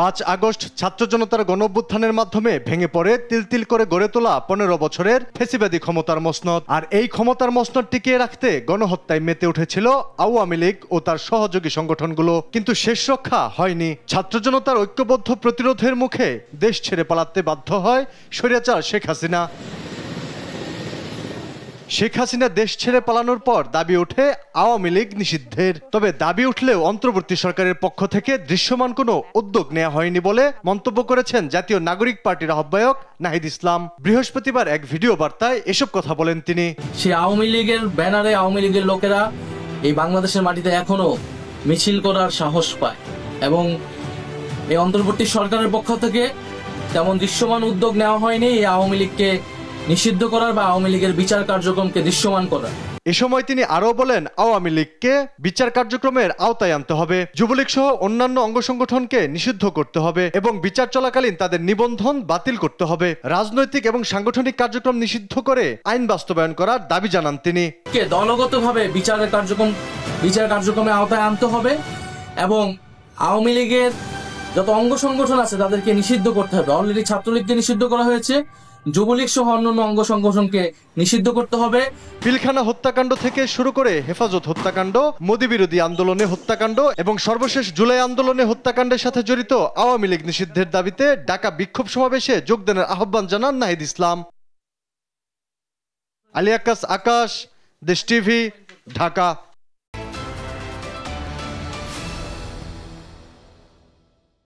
5 August ছাত্র জনতার গণঅভ্যুত্থানের মাধ্যমে ভেঙে পড়ে তিল তিল করে গড়ে তোলা 15 বছরের ফ্যাসিবাদী ক্ষমতার মসনদ। আর এই ক্ষমতার মসনদ টিকিয়ে রাখতে গণহত্যায় মেতে উঠেছিল আওয়ামী লীগ ও তার সহযোগী সংগঠনগুলো। কিন্তু শেষ রক্ষা হয়নি। ছাত্র জনতার ঐক্যবদ্ধ প্রতিরোধের মুখে দেশ ছেড়ে পালাতে বাধ্য হয় স্বৈরাচার শেখ হাসিনা। শেখ হাসিনা দেশ ছেড়ে পালানোর পর দাবি ওঠে আওয়ামী লীগ নিষিদ্ধের। তবে দাবি উঠলেও অন্তর্বর্তী সরকারের পক্ষ থেকে দৃশ্যমান কোনো উদ্যোগ নেওয়া হয়নি বলে মন্তব্য করেছেন জাতীয় নাগরিক পার্টির আহ্বায়ক নাহিদ ইসলাম। বৃহস্পতিবার এক ভিডিও বার্তায় এসব কথা বলেন তিনি। সেই আওয়ামী লীগের ব্যানারে আওয়ামী লীগের লোকেরা এই বাংলাদেশের মাটিতে এখনো মিছিল করার সাহস পায় এবং এই অন্তর্বর্তী সরকারের পক্ষ থেকে তেমন দৃশ্যমান উদ্যোগ নেওয়া হয়নি এই আওয়ামী লীগকে নিষিদ্ধ করার বা আওয়ামী লীগের বিচার কার্যক্রমকে দৃশ্যমান করার। এ সময় তিনি আরও বলেন, আওয়ামী লীগকে বিচার কার্যক্রমের আওতায় আনতে হবে, যুবলীগ সহ অন্যান্য অঙ্গ সংগঠনকে নিষিদ্ধ করতে হবে এবং বিচার চলাকালীন তাদের নিবন্ধন বাতিল করতে হবে। রাজনৈতিক এবং সাংগঠনিক কার্যক্রম নিষিদ্ধ করে আইন বাস্তবায়ন করার দাবি জানান তিনি। দলগতভাবে বিচার কার্যক্রমের আওতায় আনতে হবে এবং আওয়ামী লীগের যত অঙ্গ সংগঠন আছে তাদেরকে নিষিদ্ধ করতে হবে। অলরেডি ছাত্রলীগকে নিষিদ্ধ করা হয়েছে, যুবলীগ সহ অন্যান্য অঙ্গ সংগঠনকে নিষিদ্ধ করতে হবে। পিলখানা হত্যাকাণ্ড থেকে শুরু করে হেফাজত হত্যাকাণ্ড, মোদি বিরোধী আন্দোলনে হত্যাকাণ্ড এবং সর্বশেষ জুলাই আন্দোলনে হত্যাকাণ্ডের সাথে জড়িত আওয়ামী লীগ নিষিদ্ধের দাবিতে ঢাকা বিক্ষোভ সমাবেশে যোগদানের আহ্বান জানান নাহিদ ইসলাম। আলী আকাশ, আকাশ, দেশ টিভি, ঢাকা।